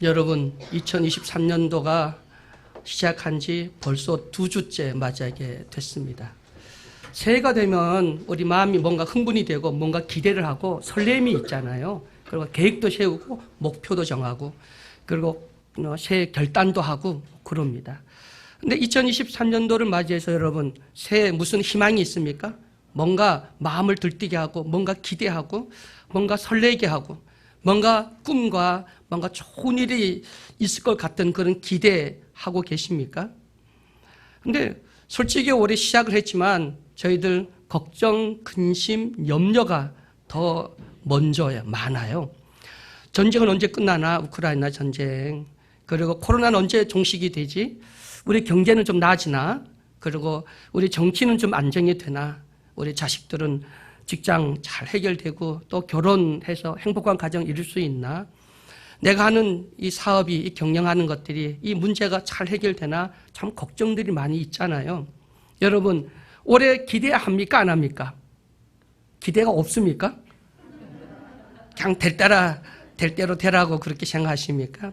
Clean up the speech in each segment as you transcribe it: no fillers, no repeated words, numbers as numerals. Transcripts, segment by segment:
여러분, 2023년도가 시작한 지 벌써 2주째 맞이하게 됐습니다. 새해가 되면 우리 마음이 뭔가 흥분이 되고 뭔가 기대를 하고 설렘이 있잖아요. 그리고 계획도 세우고 목표도 정하고 그리고 새해 결단도 하고 그럽니다. 근데 2023년도를 맞이해서 여러분, 새해 무슨 희망이 있습니까? 뭔가 마음을 들뜨게 하고 뭔가 기대하고 뭔가 설레게 하고 뭔가 꿈과 뭔가 좋은 일이 있을 것 같은 그런 기대하고 계십니까? 근데 솔직히 올해 시작을 했지만 저희들 걱정, 근심, 염려가 더 먼저야 많아요. 전쟁은 언제 끝나나? 우크라이나 전쟁. 그리고 코로나는 언제 종식이 되지? 우리 경제는 좀 나아지나? 그리고 우리 정치는 좀 안정이 되나? 우리 자식들은 직장 잘 해결되고 또 결혼해서 행복한 가정 이룰 수 있나? 내가 하는 이 사업이, 이 경영하는 것들이 이 문제가 잘 해결되나? 참 걱정들이 많이 있잖아요. 여러분, 올해 기대합니까? 안 합니까? 기대가 없습니까? 그냥 될 대로 되라고 그렇게 생각하십니까?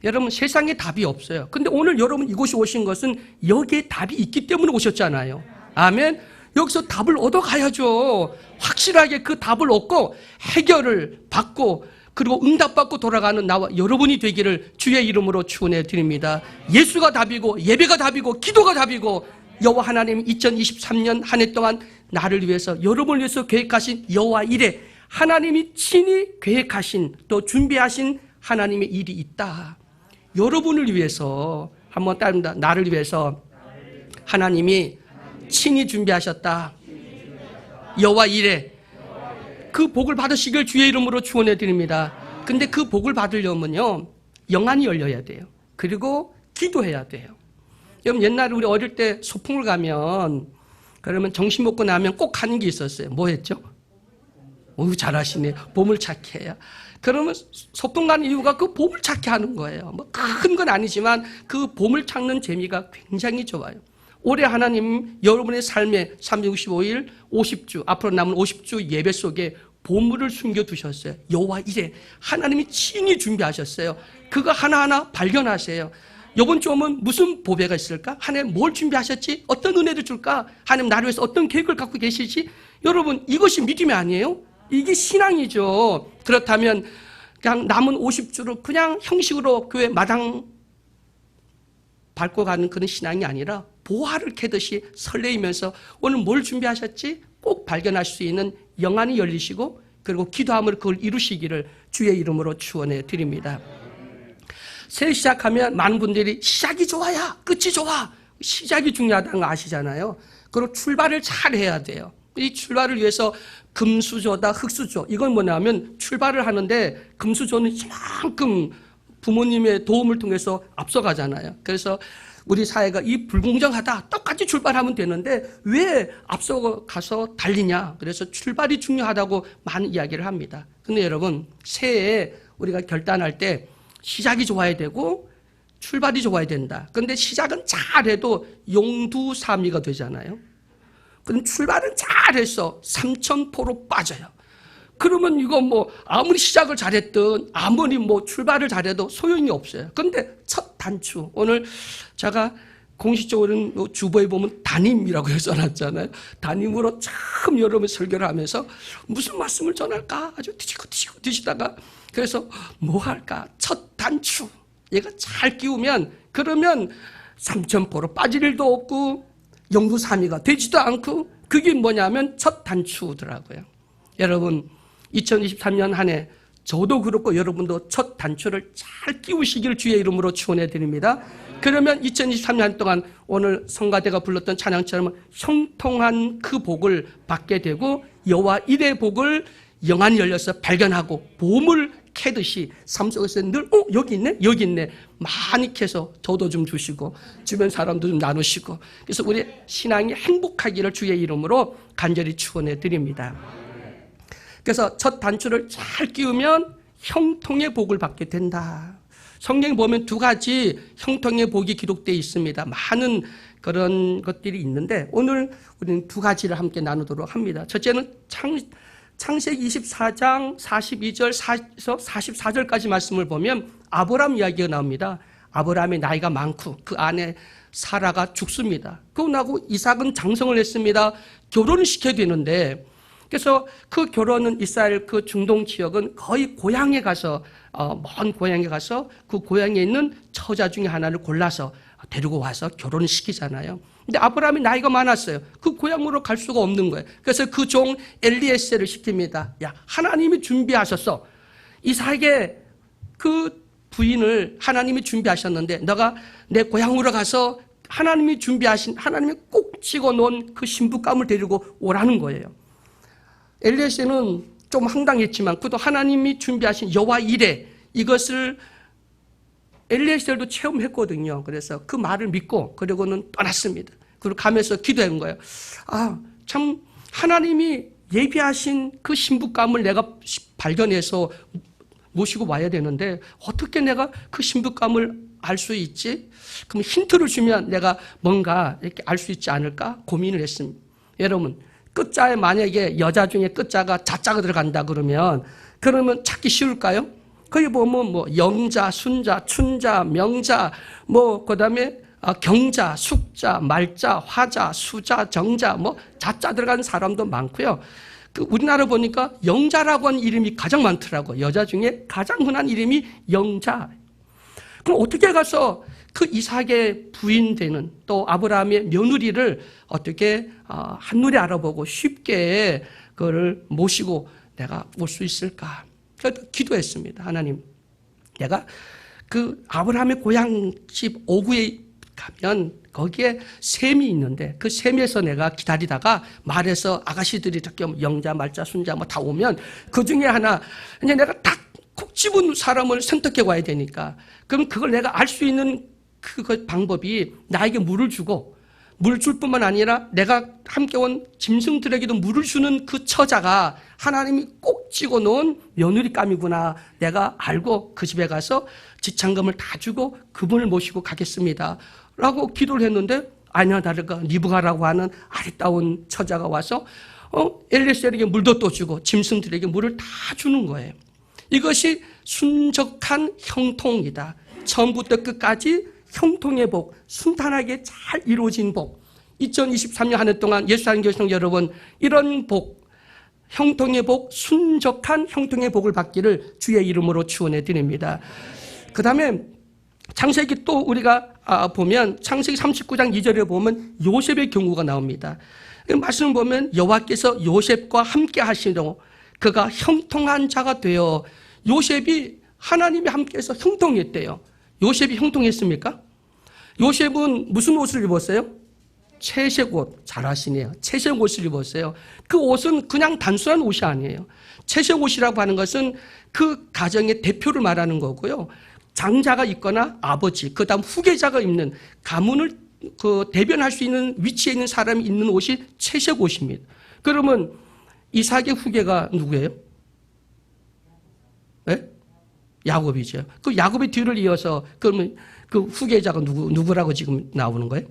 여러분, 세상에 답이 없어요. 근데 오늘 여러분 이곳에 오신 것은 여기에 답이 있기 때문에 오셨잖아요. 아멘. 여기서 답을 얻어가야죠. 확실하게 그 답을 얻고 해결을 받고 그리고 응답받고 돌아가는 나와 여러분이 되기를 주의 이름으로 축원해 드립니다. 예수가 답이고 예배가 답이고 기도가 답이고 여호와 하나님 2023년 한 해 동안 나를 위해서 여러분을 위해서 계획하신 여호와 일에 하나님이 친히 계획하신 또 준비하신 하나님의 일이 있다. 여러분을 위해서 한번 따릅니다. 나를 위해서 하나님이 친히 준비하셨다. 여호와 일에 그 복을 받으시길 주의 이름으로 축원해 드립니다. 근데 그 복을 받으려면요, 영안이 열려야 돼요. 그리고 기도해야 돼요. 여러분, 옛날에 우리 어릴 때 소풍을 가면 그러면 점심 먹고 나면 꼭 하는 게 있었어요. 뭐 했죠? 잘하시네. 보물찾기 해요. 그러면 소풍 가는 이유가 그 보물찾기 하는 거예요. 뭐 큰 건 아니지만 그 보물 찾는 재미가 굉장히 좋아요. 올해 하나님 여러분의 삶에 365일 50주 앞으로 남은 50주 예배 속에 보물을 숨겨두셨어요. 여호와 이래 하나님이 친히 준비하셨어요. 그거 하나하나 발견하세요. 이번 주 오면 무슨 보배가 있을까? 하나님 뭘 준비하셨지? 어떤 은혜를 줄까? 하나님 나를 위해서 어떤 계획을 갖고 계시지? 여러분, 이것이 믿음이 아니에요? 이게 신앙이죠. 그렇다면 그냥 남은 50주를 그냥 형식으로 교회 마당 밟고 가는 그런 신앙이 아니라 보화를 캐듯이 설레이면서 오늘 뭘 준비하셨지? 꼭 발견할 수 있는 영안이 열리시고 그리고 기도함으로 그걸 이루시기를 주의 이름으로 축원해 드립니다. 새해 시작하면 많은 분들이 시작이 좋아야 끝이 좋아. 시작이 중요하다는 거 아시잖아요. 그리고 출발을 잘 해야 돼요. 이 출발을 위해서 금수저다 흙수저, 이건 뭐냐면 출발을 하는데 금수저는 이만큼 부모님의 도움을 통해서 앞서가잖아요. 그래서 우리 사회가 이 불공정하다, 똑같이 출발하면 되는데 왜 앞서가서 달리냐. 그래서 출발이 중요하다고 많은 이야기를 합니다. 근데 여러분, 새해에 우리가 결단할 때 시작이 좋아야 되고 출발이 좋아야 된다. 그런데 시작은 잘해도 용두사미가 되잖아요. 그럼 출발은 잘해서 삼천포로 빠져요. 그러면 이거 뭐 아무리 시작을 잘했든 아무리 뭐 출발을 잘해도 소용이 없어요. 그런데 첫 단추, 오늘 제가 공식적으로는 주보에 보면 담임이라고 써놨잖아요. 담임으로 참 여러분 설교를 하면서 무슨 말씀을 전할까 아주 뒤지다가 그래서 뭐 할까? 첫 단추. 얘가 잘 끼우면 그러면 삼천포로 빠질 일도 없고 영두사미가 되지도 않고 그게 뭐냐면 첫 단추더라고요. 여러분, 2023년 한 해 저도 그렇고 여러분도 첫 단추를 잘 끼우시기를 주의 이름으로 축원해 드립니다. 그러면 2023년 동안 오늘 성가대가 불렀던 찬양처럼 형통한 그 복을 받게 되고 여호와 일의 복을 영안이 열려서 발견하고 보물 캐듯이 삶 속에서 늘 여기 있네 많이 캐서 저도 좀 주시고 주변 사람도 좀 나누시고 그래서 우리 신앙이 행복하기를 주의 이름으로 간절히 축원해 드립니다. 그래서 첫 단추를 잘 끼우면 형통의 복을 받게 된다. 성경에 보면 2가지 형통의 복이 기록되어 있습니다. 많은 그런 것들이 있는데 오늘 우리는 2가지를 함께 나누도록 합니다. 첫째는 창세기 24장 42절에서 44절까지 말씀을 보면 아브라함 이야기가 나옵니다. 아브라함의 나이가 많고 그 아내 사라가 죽습니다. 그러고 나고 이삭은 장성을 했습니다. 결혼을 시켜야 되는데, 그래서 그 결혼은 이스라엘 그 중동 지역은 거의 고향에 가서 먼 고향에 가서 그 고향에 있는 처자 중에 하나를 골라서 데리고 와서 결혼을 시키잖아요. 근데 아브라함이 나이가 많았어요. 그 고향으로 갈 수가 없는 거예요. 그래서 그 종 엘리에셀을 시킵니다. 야, 하나님이 준비하셨어. 이삭의 그 부인을 하나님이 준비하셨는데 너가 내 고향으로 가서 하나님이 준비하신, 하나님이 꼭 찍어놓은 그 신부감을 데리고 오라는 거예요. 엘리에셀은 좀 황당했지만 그도 하나님이 준비하신 여호와 이레, 이것을 엘리에셀도 체험했거든요. 그래서 그 말을 믿고 그리고는 떠났습니다. 그리고 가면서 기도한 거예요. 아, 참 하나님이 예비하신 그 신부감을 내가 발견해서 모시고 와야 되는데 어떻게 내가 그 신부감을 알 수 있지? 그럼 힌트를 주면 내가 뭔가 이렇게 알 수 있지 않을까 고민을 했습니다. 여러분, 끝자에 만약에 여자 중에 끝자가 자자가 들어간다 그러면 찾기 쉬울까요? 거기 보면 뭐 영자, 순자, 춘자, 명자, 뭐 그다음에 경자, 숙자, 말자, 화자, 수자, 정자, 뭐 자자 들어간 사람도 많고요. 우리나라 보니까 영자라고 하는 이름이 가장 많더라고요. 여자 중에 가장 흔한 이름이 영자. 그럼 어떻게 가서 그 이삭의 부인 되는 또 아브라함의 며느리를 어떻게 한눈에 알아보고 쉽게 그걸 모시고 내가 올 수 있을까? 그래서 기도했습니다. 하나님, 내가 그 아브라함의 고향집 오구에 가면 거기에 샘이 있는데 그 샘에서 내가 기다리다가 말에서 아가씨들이 이렇게 영자, 말자, 순자 뭐 다 오면 그 중에 하나 이제 내가 딱 콕 집은 사람을 선택해 와야 되니까 그럼 그걸 내가 알 수 있는 그 방법이 나에게 물을 주고 물 줄 뿐만 아니라 내가 함께 온 짐승들에게도 물을 주는 그 처자가 하나님이 꼭 찍어 놓은 며느리감이구나. 내가 알고 그 집에 가서 지참금을 다 주고 그분을 모시고 가겠습니다. 라고 기도를 했는데 아니나 다를까 리브가라고 하는 아리따운 처자가 와서 엘리에셀에게 물도 또 주고 짐승들에게 물을 다 주는 거예요. 이것이 순적한 형통이다. 처음부터 끝까지 형통의 복, 순탄하게 잘 이루어진 복. 2023년 한 해 동안 예수님 교회성 여러분, 이런 복, 형통의 복, 순적한 형통의 복을 받기를 주의 이름으로 축원해 드립니다. 그 다음에 창세기 또 우리가 보면 창세기 39장 2절에 보면 요셉의 경우가 나옵니다. 말씀을 보면 여호와께서 요셉과 함께 하시고 그가 형통한 자가 되어 요셉이 하나님이 함께해서 형통했대요. 요셉이 형통했습니까? 요셉은 무슨 옷을 입었어요? 채색 옷. 잘하시네요. 채색 옷을 입었어요. 그 옷은 그냥 단순한 옷이 아니에요. 채색 옷이라고 하는 것은 그 가정의 대표를 말하는 거고요. 장자가 있거나 아버지, 그 다음 후계자가 입는 가문을 대변할 수 있는 위치에 있는 사람이 입는 옷이 채색 옷입니다. 그러면 이삭의 후계가 누구예요? 네? 야곱이죠. 그 야곱의 뒤를 이어서 그러면 그 후계자가 누구라고 지금 나오는 거예요?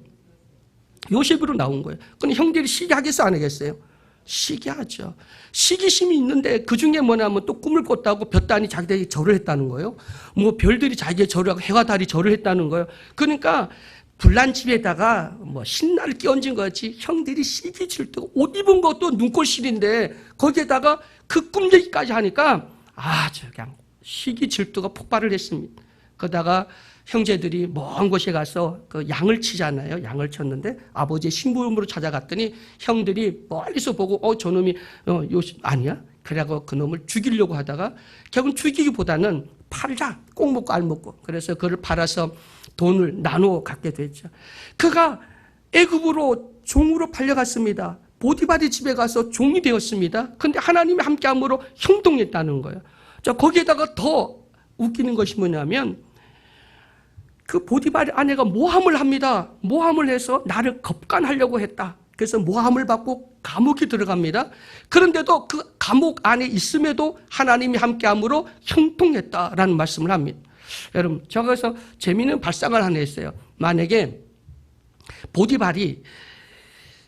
요셉으로 나온 거예요. 그럼 형들이 시기하겠어 안 하겠어요? 시기하죠. 시기심이 있는데 그 중에 뭐냐면 또 꿈을 꿨다고 볕단이 자기들이 절을 했다는 거예요. 뭐 별들이 자기의 절을 하고 해와 달이 절을 했다는 거예요. 그러니까 불난 집에다가 뭐 신나를 끼얹은 거지. 형들이 시기 질투, 옷 입은 것도 눈꼴실인데 거기에다가 그 꿈 얘기까지 하니까 아주 그냥 시기 질투가 폭발을 했습니다. 그러다가 형제들이 먼 곳에 가서 그 양을 치잖아요. 양을 쳤는데 아버지의 심부름으로 찾아갔더니 형들이 멀리서 보고 저놈이 요셉 아니야? 그래갖고 그놈을 죽이려고 하다가 결국은 죽이기보다는 팔자, 꼭 먹고 알 먹고. 그래서 그를 팔아서 돈을 나누어 갖게 됐죠. 그가 애굽으로 종으로 팔려갔습니다. 보디발의 집에 가서 종이 되었습니다. 그런데 하나님이 함께함으로 형통했다는 거예요. 자, 거기에다가 더 웃기는 것이 뭐냐면 그 보디발의 아내가 모함을 합니다. 모함을 해서 나를 겁간하려고 했다. 그래서 모함을 받고 감옥에 들어갑니다. 그런데도 그 감옥 안에 있음에도 하나님이 함께함으로 형통했다라는 말씀을 합니다. 여러분, 저기서 재미있는 발상을 하나 했어요. 만약에 보디발이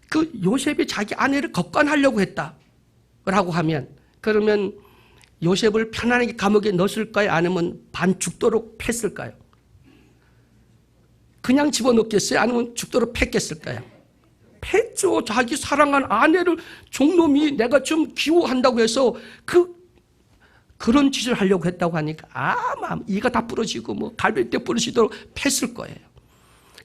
그 요셉이 자기 아내를 겁간하려고 했다라고 하면 그러면 요셉을 편안하게 감옥에 넣었을까요? 아니면 반 죽도록 팼을까요? 그냥 집어넣겠어요? 아니면 죽도록 팼겠을까요? 팼죠. 자기 사랑한 아내를 종놈이 내가 좀 기호한다고 해서 그런 짓을 하려고 했다고 하니까 아마 이가 다 부러지고 뭐 갈비뼈 부러지도록 팼을 거예요.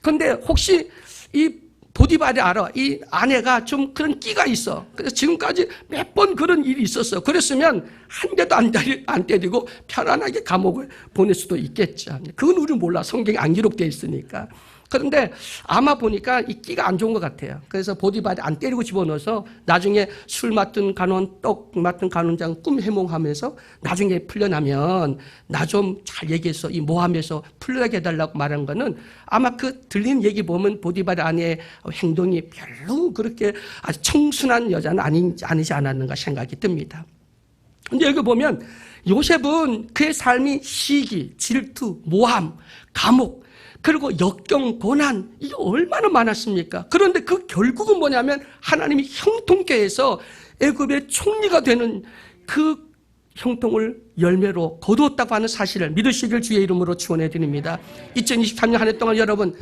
그런데 혹시 이 보디발이 알아. 이 아내가 좀 그런 끼가 있어. 그래서 지금까지 몇 번 그런 일이 있었어. 그랬으면 한 대도 안 때리고 편안하게 감옥을 보낼 수도 있겠죠. 그건 우리 몰라. 성경에 안 기록되어 있으니까. 그런데 아마 보니까 이 끼가 안 좋은 것 같아요. 그래서 보디발이 안 때리고 집어넣어서 나중에 술 맡은 간원, 떡 맡은 간원장 꿈 해몽하면서 나중에 풀려나면 나 좀 잘 얘기해서 이 모함에서 풀려나게 해달라고 말한 거는 아마 그 들린 얘기 보면 보디발 아내의 행동이 별로 그렇게 아주 청순한 여자는 아니지 않았는가 생각이 듭니다. 근데 여기 보면 요셉은 그의 삶이 시기, 질투, 모함, 감옥, 그리고 역경, 고난, 이게 얼마나 많았습니까? 그런데 그 결국은 뭐냐면 하나님이 형통케 해서 애굽의 총리가 되는 그 형통을 열매로 거두었다고 하는 사실을 믿으시길 주의 이름으로 축원해 드립니다. 2023년 한 해 동안 여러분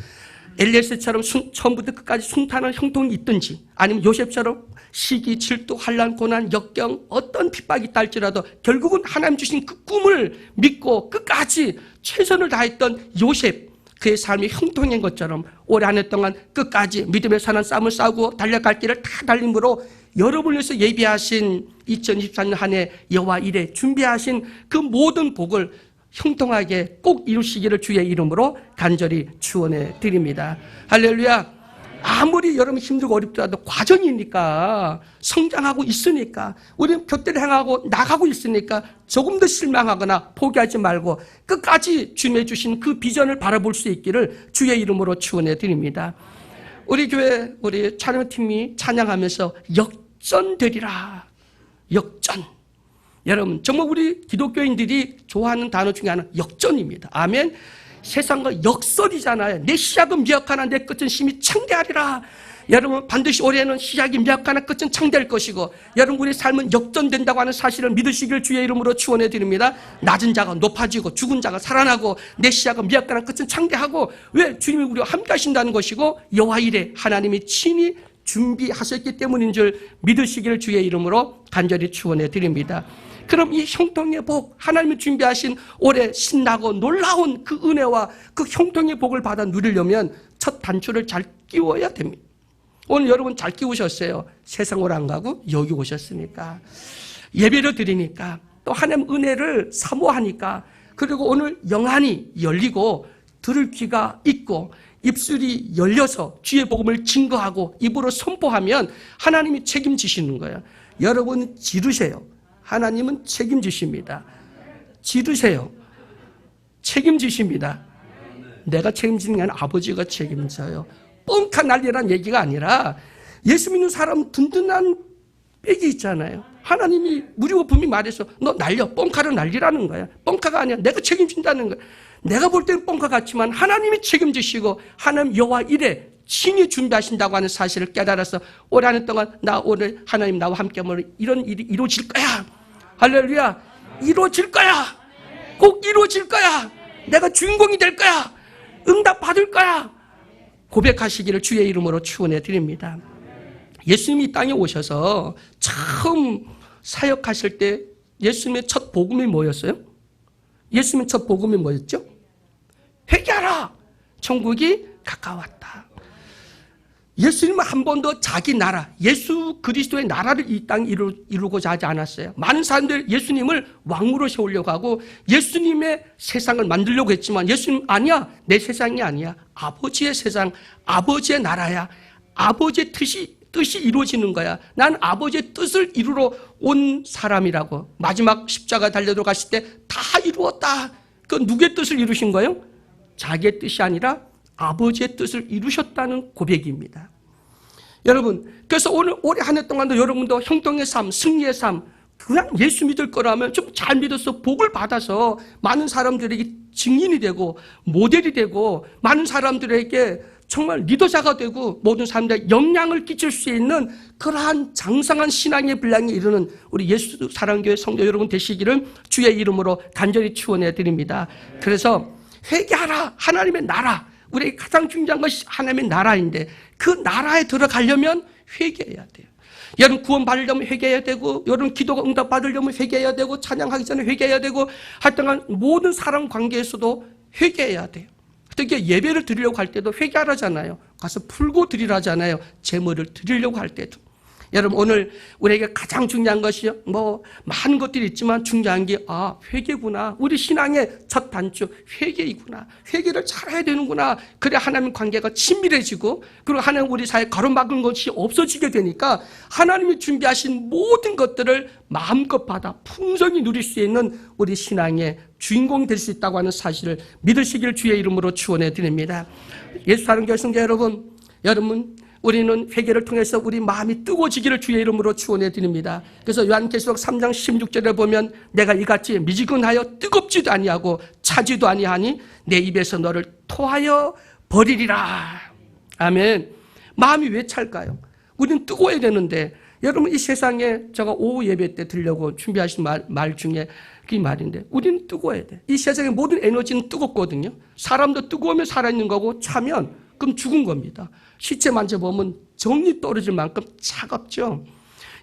엘리에셀처럼 처음부터 끝까지 순탄한 형통이 있든지 아니면 요셉처럼 시기, 질투, 환난, 고난, 역경 어떤 핍박이 있다 할지라도 결국은 하나님 주신 그 꿈을 믿고 끝까지 최선을 다했던 요셉, 그의 삶이 형통인 것처럼 올해 한 해 동안 끝까지 믿음의 선한 싸움을 싸우고 달려갈 길을 다 달림으로 여러분을 위해서 예비하신 2024년 한 해 여호와 이래 준비하신 그 모든 복을 형통하게 꼭 이루시기를 주의 이름으로 간절히 축원해 드립니다. 할렐루야. 아무리 여러분 힘들고 어렵더라도 과정이니까 성장하고 있으니까 우리는 곁대를 행하고 나가고 있으니까 조금 더 실망하거나 포기하지 말고 끝까지 주님의 주신 그 비전을 바라볼 수 있기를 주의 이름으로 축원해 드립니다. 우리 교회 우리 찬양팀이 찬양하면서 역전되리라. 역전. 여러분 정말 우리 기독교인들이 좋아하는 단어 중에 하나는 역전입니다. 아멘. 세상과 역설이잖아요. 내 시작은 미약하나 내 끝은 심히 창대하리라. 여러분 반드시 올해는 시작이 미약하나 끝은 창대할 것이고 여러분 우리 삶은 역전된다고 하는 사실을 믿으시길 주의 이름으로 축원해 드립니다. 낮은 자가 높아지고 죽은 자가 살아나고 내 시작은 미약하나 끝은 창대하고 왜? 주님이 우리와 함께 하신다는 것이고 여호와 이레 하나님이 친히 준비하셨기 때문인 줄 믿으시길 주의 이름으로 간절히 축원해 드립니다. 그럼 이 형통의 복, 하나님이 준비하신 올해 신나고 놀라운 그 은혜와 그 형통의 복을 받아 누리려면 첫 단추를 잘 끼워야 됩니다. 오늘 여러분 잘 끼우셨어요. 세상으로 안 가고 여기 오셨으니까. 예배를 드리니까 또 하나님 은혜를 사모하니까 그리고 오늘 영안이 열리고 들을 귀가 있고 입술이 열려서 주의 복음을 증거하고 입으로 선포하면 하나님이 책임지시는 거예요. 여러분 지르세요. 하나님은 책임지십니다. 지르세요. 책임지십니다. 내가 책임지는 게 아니라 아버지가 책임져요. 뻥카 난리란 얘기가 아니라 예수 믿는 사람 든든한 빽이 있잖아요. 하나님이 무리고 분명히 말해서 너 날려. 뻥카를 날리라는 거야. 뻥카가 아니야. 내가 책임진다는 거야. 내가 볼 때는 뻥카 같지만 하나님이 책임지시고 하나님 여호와 이레 친히 준비하신다고 하는 사실을 깨달아서 올 한 해 동안 나 오늘 하나님 나와 함께 하면 이런 일이 이루어질 거야. 할렐루야. 이루어질 거야. 꼭 이루어질 거야. 내가 주인공이 될 거야. 응답 받을 거야. 고백하시기를 주의 이름으로 축원해 드립니다. 예수님이 이 땅에 오셔서 처음 사역하실 때 예수님의 첫 복음이 뭐였어요? 예수님의 첫 복음이 뭐였죠? 회개하라. 천국이 가까웠다. 예수님은 한 번도 자기 나라, 예수 그리스도의 나라를 이 땅에 이루고자 하지 않았어요. 많은 사람들이 예수님을 왕으로 세우려고 하고 예수님의 세상을 만들려고 했지만 예수님 아니야. 내 세상이 아니야. 아버지의 세상, 아버지의 나라야. 아버지의 뜻이 이루어지는 거야. 난 아버지의 뜻을 이루러 온 사람이라고. 마지막 십자가 달려들어 갔을 때 다 이루었다. 그 누구의 뜻을 이루신 거예요? 자기의 뜻이 아니라 아버지의 뜻을 이루셨다는 고백입니다. 여러분, 그래서 오늘 올해 한 해 동안도 여러분도 형통의 삶, 승리의 삶, 그냥 예수 믿을 거라면 좀 잘 믿어서 복을 받아서 많은 사람들에게 증인이 되고 모델이 되고 많은 사람들에게 정말 리더자가 되고 모든 사람들에게 영향을 끼칠 수 있는 그러한 장성한 신앙의 분량에 이르는 우리 예수 사랑교회 성도 여러분 되시기를 주의 이름으로 간절히 축원해 드립니다. 그래서 회개하라. 하나님의 나라. 우리에게 가장 중요한 것이 하나님의 나라인데 그 나라에 들어가려면 회개해야 돼요. 여러분 구원 받으려면 회개해야 되고, 여러분 기도가 응답 받으려면 회개해야 되고, 찬양하기 전에 회개해야 되고, 하여튼간 모든 사람 관계에서도 회개해야 돼요. 특히 예배를 드리려고 할 때도 회개하라잖아요. 가서 풀고 드리라잖아요. 제물을 드리려고 할 때도. 여러분 오늘 우리에게 가장 중요한 것이요, 뭐 많은 것들이 있지만 중요한 게 회개구나. 우리 신앙의 첫 단추 회개이구나. 회개를 잘해야 되는구나. 그래야 하나님 관계가 친밀해지고, 그리고 하나님 우리 사이에 가로막은 것이 없어지게 되니까 하나님이 준비하신 모든 것들을 마음껏 받아 풍성히 누릴 수 있는 우리 신앙의 주인공이 될 수 있다고 하는 사실을 믿으시길 주의 이름으로 축원해 드립니다. 예수 사랑 교회 성도 여러분, 우리는 회개를 통해서 우리 마음이 뜨거워지기를 주의 이름으로 축원해 드립니다. 그래서 요한계시록 3장 16절에 보면 내가 이같이 미지근하여 뜨겁지도 아니하고 차지도 아니하니 내 입에서 너를 토하여 버리리라. 아멘. 마음이 왜 찰까요? 우리는 뜨거워야 되는데, 여러분 이 세상에 제가 오후 예배 때 들려고 준비하신 말 중에 그 말인데, 우리는 뜨거워야 돼. 이 세상의 모든 에너지는 뜨겁거든요. 사람도 뜨거우면 살아있는 거고, 차면 그럼 죽은 겁니다. 시체 만져보면 정이 떨어질 만큼 차갑죠.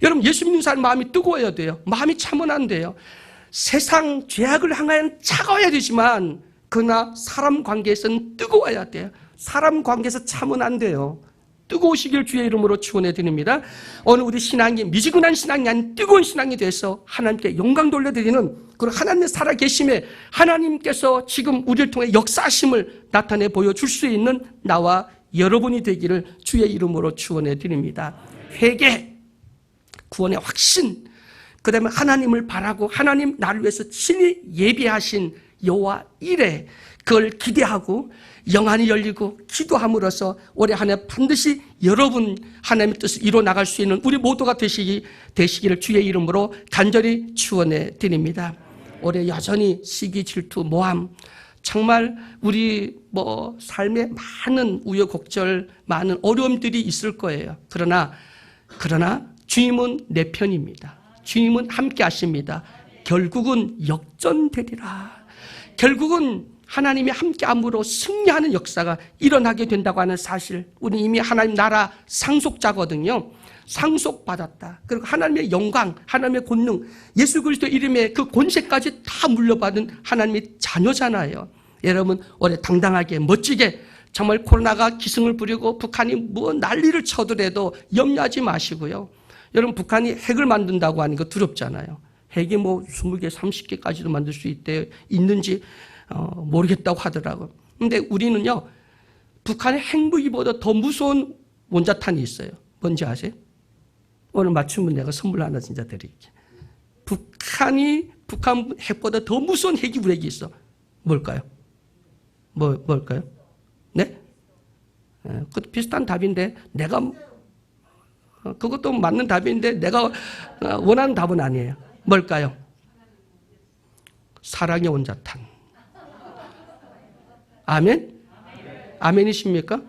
여러분 예수 믿는 사람 마음이 뜨거워야 돼요. 마음이 차면 안 돼요. 세상 죄악을 향하여는 차가워야 되지만 그러나 사람 관계에서는 뜨거워야 돼요. 사람 관계에서 차면 안 돼요. 뜨거우시길 주의 이름으로 축원해 드립니다. 오늘 우리 신앙이 미지근한 신앙이 아닌 뜨거운 신앙이 돼서 하나님께 영광 돌려드리는, 그리고 하나님의 살아계심에 하나님께서 지금 우리를 통해 역사하심을 나타내 보여줄 수 있는 나와 여러분이 되기를 주의 이름으로 축원해 드립니다. 회개, 구원의 확신, 그 다음에 하나님을 바라고 하나님 나를 위해서 친히 예비하신 여호와 이레, 그걸 기대하고 영안이 열리고 기도함으로써 올해 한 해 반드시 여러분 하나님의 뜻을 이루어 나갈 수 있는 우리 모두가 되시기를 주의 이름으로 간절히 축원해 드립니다. 올해 여전히 시기, 질투, 모함, 정말 우리 삶에 많은 우여곡절, 많은 어려움들이 있을 거예요. 그러나 주님은 내 편입니다. 주님은 함께 하십니다. 결국은 역전되리라. 결국은 하나님이 함께함으로 승리하는 역사가 일어나게 된다고 하는 사실, 우리 이미 하나님 나라 상속자거든요. 상속받았다. 그리고 하나님의 영광, 하나님의 권능, 예수 그리스도 이름의 그 권세까지 다 물려받은 하나님의 자녀잖아요. 여러분 올해 당당하게 멋지게, 정말 코로나가 기승을 부리고 북한이 뭐 난리를 쳐더라도 염려하지 마시고요. 여러분 북한이 핵을 만든다고 하는 거 두렵잖아요. 핵이 20개, 30개까지도 만들 수 있는지 모르겠다고 하더라고요. 근데 우리는요, 북한의 핵무기보다 더 무서운 원자탄이 있어요. 뭔지 아세요? 오늘 맞추면 내가 선물 하나 진짜 드릴게. 북한 핵보다 더 무서운 핵이 우리에게 있어. 뭘까요? 뭘까요? 네? 그것도 비슷한 답인데, 그것도 맞는 답인데, 내가 원하는 답은 아니에요. 뭘까요? 사랑의 원자탄. 아멘? 아멘이십니까?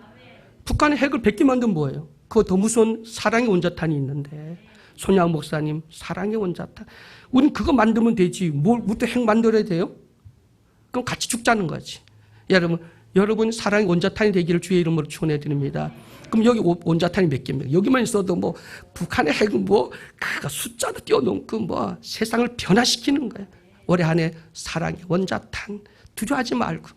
북한의 핵을 100개 만들면 뭐예요? 그거 더 무서운 사랑의 원자탄이 있는데, 손양 목사님, 사랑의 원자탄. 우린 그거 만들면 되지. 뭘 또 핵 만들어야 돼요? 그럼 같이 죽자는 거지. 여러분 사랑의 원자탄이 되기를 주의 이름으로 축원해 드립니다. 그럼 여기 원자탄이 몇 개입니까? 여기만 있어도 북한의 핵은 숫자도 뛰어넘고 세상을 변화시키는 거예요. 올해 한 해 사랑의 원자탄 두려워하지 말고,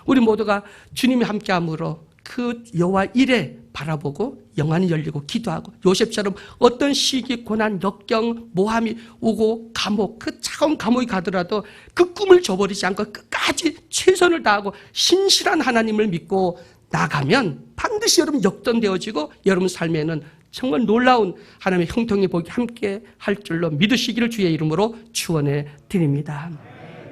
우리 모두가 주님이 함께함으로 그 여호와 이레 바라보고 영안이 열리고 기도하고, 요셉처럼 어떤 시기, 고난, 역경, 모함이 오고 감옥, 그 차가운 감옥이 가더라도 그 꿈을 저버리지 않고 끝까지 최선을 다하고 신실한 하나님을 믿고 나가면 반드시 여러분 역전되어지고, 여러분 삶에는 정말 놀라운 하나님의 형통의 복이 함께 할 줄로 믿으시기를 주의 이름으로 축원해 드립니다.